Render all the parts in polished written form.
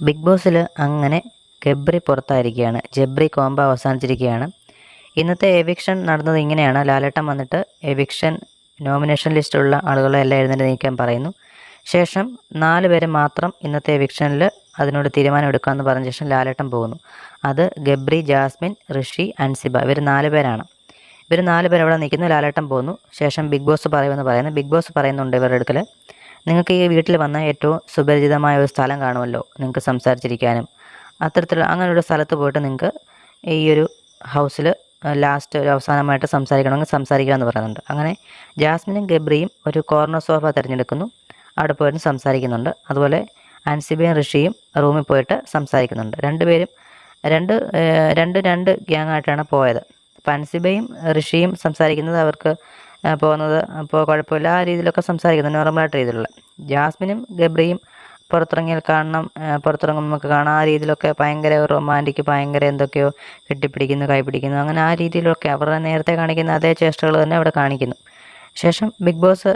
Big ബോസിൽ അങ്ങനെ Gabri പുറത്തായിരിക്കുകയാണ്. Jabri combo അവസാനിച്ചിരിക്കുകയാണ്. ഇന്നത്തെ എവിക്ഷൻ നടന്നത് ഇങ്ങനെയാണ്. ലാലേട്ടൻ വന്നിട്ട് എവിക്ഷൻ നോമിനേഷൻ ലിസ്റ്റിലുള്ള ആളുകളെ എല്ലാം എഴുന്നേറ്റ് നീക്കാൻ പറയുന്നു. ശേഷം 4 പേരെ മാത്രം ഇന്നത്തെ എവിക്ഷനിൽ അതിനോട് തീരുമാനം എടുക്കാമെന്ന് പറഞ്ഞ ശേഷം ലാലേട്ടൻ പോകുന്നു. അത് ഗബ്രി, ജാസ്മിൻ, ഋഷി, അൻസിബ ഇവർ 4 പേരാണ്. ഇവർ 4 പേർ അവിടെ നിൽക്കുന്നു. ലാലേട്ടൻ പോകുന്നു. ശേഷം ബിഗ് ബോസ് പറയുമെന്ന് പറയുന്നു. ബിഗ് ബോസ് പറയുന്നുണ്ട് ഇവരുടെ അടുക്കൽ, നിങ്ങൾക്ക് ഈ വീട്ടിൽ വന്ന ഏറ്റവും സുപരിചിതമായ ഒരു സ്ഥലം കാണുമല്ലോ നിങ്ങൾക്ക് സംസാരിച്ചിരിക്കാനും. അത്തരത്തിലുള്ള അങ്ങനെയുള്ള സ്ഥലത്ത് പോയിട്ട് നിങ്ങൾക്ക് ഈ ഒരു ഹൗസിൽ ലാസ്റ്റ് ഒരു അവസാനമായിട്ട് സംസാരിക്കണമെങ്കിൽ സംസാരിക്കാമെന്ന് പറയുന്നുണ്ട്. അങ്ങനെ ജാസ്മിനും ഗബ്രിയും ഒരു കോർണർ സോഫ തിരഞ്ഞെടുക്കുന്നു. അവിടെ പോയിട്ട് സംസാരിക്കുന്നുണ്ട്. അതുപോലെ അൻസിബയും ഋഷിയും റൂമിൽ പോയിട്ട് സംസാരിക്കുന്നുണ്ട്. രണ്ടുപേരും രണ്ട് ഗ്യാങ്ങായിട്ടാണ് പോയത്. അപ്പോൾ അൻസിബയും ഋഷിയും സംസാരിക്കുന്നത് അവർക്ക് പോകുന്നത് അപ്പോൾ കുഴപ്പമില്ല ആ രീതിയിലൊക്കെ സംസാരിക്കുന്നു, നോർമലായിട്ട് രീതിയിലുള്ള. ജാസ്മിനും ഗബ്രിയും പുറത്തിറങ്ങിയാൽ പുറത്തിറങ്ങുമ്പോൾ നമുക്ക് കാണാം ആ രീതിയിലൊക്കെ ഭയങ്കര റൊമാൻറ്റിക്, ഭയങ്കര എന്തൊക്കെയോ കെട്ടിപ്പിടിക്കുന്നു, കൈപിടിക്കുന്നു, അങ്ങനെ ആ രീതിയിലൊക്കെ അവരുടെ നേരത്തെ കാണിക്കുന്ന അതേ ചേഷ്ടകൾ തന്നെ അവിടെ കാണിക്കുന്നു. ശേഷം ബിഗ് ബോസ്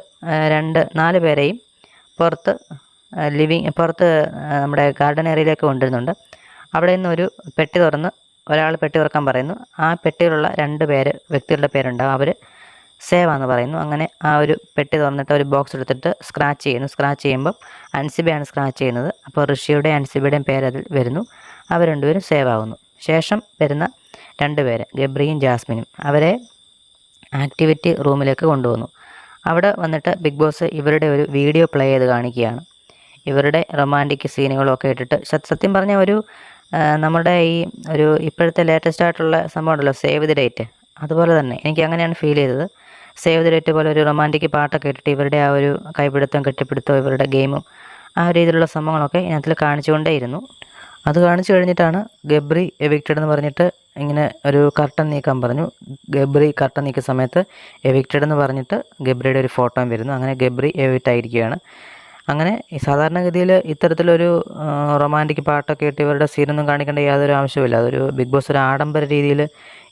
4 പേരെയും പുറത്ത് നമ്മുടെ ഗാർഡൻ ഏരിയയിലേക്ക് കൊണ്ടുവരുന്നുണ്ട്. അവിടെ നിന്ന് ഒരു പെട്ടി തുറന്ന് ഒരാൾ പെട്ടി തുറക്കാൻ പറയുന്നു. ആ പെട്ടിയിലുള്ള 2 വ്യക്തികളുടെ പേരുണ്ടാകും. അവർ സേവാന്ന് പറയുന്നു. അങ്ങനെ ആ ഒരു പെട്ടി തുറന്നിട്ട് ഒരു ബോക്സ് എടുത്തിട്ട് സ്ക്രാച്ച് ചെയ്യുന്നു. സ്ക്രാച്ച് ചെയ്യുമ്പം അൻസിബയാണ് സ്ക്രാച്ച് ചെയ്യുന്നത്. അപ്പോൾ ഋഷിയുടെയും അൻസിബയുടെയും പേരതിൽ വരുന്നു. അവർ രണ്ടുപേരും സേവ് ആവുന്നു. ശേഷം വരുന്ന 2 പേര് ഗബ്രിയും ജാസ്മിനും അവരെ ആക്ടിവിറ്റി റൂമിലേക്ക് കൊണ്ടുവന്നു. അവിടെ വന്നിട്ട് ബിഗ് ബോസ് ഇവരുടെ ഒരു വീഡിയോ പ്ലേ ചെയ്ത് കാണിക്കുകയാണ്. ഇവരുടെ റൊമാൻറ്റിക് സീനുകളൊക്കെ ഇട്ടിട്ട് സത്യം പറഞ്ഞാൽ ഒരു നമ്മുടെ ഈ ഒരു ഇപ്പോഴത്തെ ലേറ്റസ്റ്റ് ആയിട്ടുള്ള സംഭവം ഉണ്ടല്ലോ, സേവ് ദി ഡേറ്റ്, അതുപോലെ തന്നെ എനിക്ക് അങ്ങനെയാണ് ഫീൽ ചെയ്തത്. സേവ് ദി ഡേറ്റ് പോലെ ഒരു റൊമാൻറ്റിക് പാട്ടൊക്കെ ഇട്ടിട്ട് ഇവരുടെ ആ ഒരു കൈപിടുത്തം, കെട്ടിപ്പിടുത്തം, ഇവരുടെ ഗെയിമും ആ രീതിയിലുള്ള സംഭവങ്ങളൊക്കെ ഇതിനകത്തിൽ കാണിച്ചുകൊണ്ടേയിരുന്നു. അത് കാണിച്ചു കഴിഞ്ഞിട്ടാണ് ഗബ്രി എവിക്റ്റഡ് എന്ന് പറഞ്ഞിട്ട് ഇങ്ങനെ ഒരു കർട്ടൻ നീക്കാൻ പറഞ്ഞു. ഗബ്രി കർട്ടൻ നീക്കിയ സമയത്ത് എവിക്റ്റഡ് എന്ന് പറഞ്ഞിട്ട് ഗബ്രിയുടെ ഒരു ഫോട്ടോയും വരുന്നു. അങ്ങനെ ഗബ്രി എവിക്റ്റ് ആയിരിക്കുകയാണ്. അങ്ങനെ സാധാരണഗതിയിൽ ഇത്തരത്തിലൊരു റൊമാൻറ്റിക് പാട്ടൊക്കെ ഇട്ട് ഇവരുടെ സീനൊന്നും കാണിക്കേണ്ട യാതൊരു ആവശ്യമില്ല. അതൊരു ബിഗ് ബോസ് ഒരു ആഡംബര രീതിയിൽ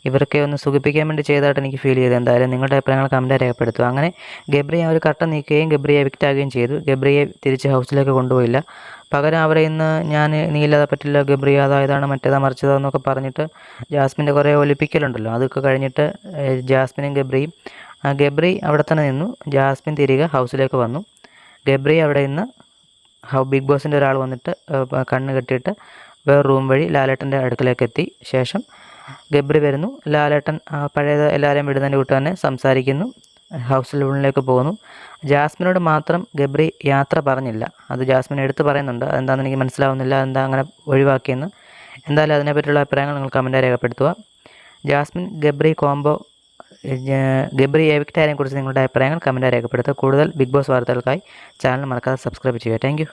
ഇവർക്ക് ഒന്ന് സുഖിപ്പിക്കാൻ വേണ്ടി ചെയ്തതായിട്ട് എനിക്ക് ഫീൽ ചെയ്തു. എന്തായാലും നിങ്ങളുടെ അഭിപ്രായങ്ങൾ കമൻറ്റ് രേഖപ്പെടുത്തുക. അങ്ങനെ ഗബ്രി ആ ഒരു കർട്ടൻ നീക്കുകയും ഗബ്രിയെ എവിക്റ്റ് ആകുകയും ചെയ്തു. ഗബ്രിയെ തിരിച്ച് ഹൗസിലേക്ക് കൊണ്ടുപോയില്ല. പകരം അവരെ ഇന്ന് നീ ഇല്ലാതെ പറ്റില്ല ഗബ്രി, അതായതാണ് മറ്റേതാ മറിച്ചതോ എന്നൊക്കെ പറഞ്ഞിട്ട് ജാസ്മിൻ്റെ കുറേ ഒലിപ്പിക്കലുണ്ടല്ലോ, അതൊക്കെ കഴിഞ്ഞിട്ട് ജാസ്മിനും ഗബ്രിയും ഗബ്രി അവിടെ തന്നെ നിന്നു. ജാസ്മിൻ തിരികെ ഹൗസിലേക്ക് വന്നു. ഗബ്രി അവിടെ നിന്ന് ബിഗ് ബോസിൻ്റെ ഒരാൾ വന്നിട്ട് കണ്ണ് കെട്ടിയിട്ട് വേറെ റൂം വഴി ലാലേട്ടൻ്റെ അടുക്കലേക്ക് എത്തി. ശേഷം ഗബ്രി വരുന്നു. ലാലേട്ടൻ പഴയത് എല്ലാവരെയും വിടുന്നതിൻ്റെ കൂട്ട് തന്നെ സംസാരിക്കുന്നു. ഹൗസിനുള്ളിലേക്ക് പോകുന്നു. ജാസ്മിനോട് മാത്രം ഗബ്രി യാത്ര പറഞ്ഞില്ല. അത് ജാസ്മിൻ എടുത്ത് പറയുന്നുണ്ട്. അതെന്താണെന്ന് എനിക്ക് മനസ്സിലാവുന്നില്ല, എന്താ അങ്ങനെ ഒഴിവാക്കിയെന്ന്. എന്തായാലും അതിനെപ്പറ്റിയുള്ള അഭിപ്രായങ്ങൾ നിങ്ങൾ കമൻറ്റായി രേഖപ്പെടുത്തുക. Jasmine Gabri combo, Gabri evict ആയതിനെ കുറിച്ച് നിങ്ങളുടെ അഭിപ്രായങ്ങൾ കമൻറ്റായി രേഖപ്പെടുത്തുക. കൂടുതൽ ബിഗ് ബോസ് വാർത്തകൾക്കായി ചാനൽ മറക്കാതെ സബ്സ്ക്രൈബ് ചെയ്യുക. Thank U.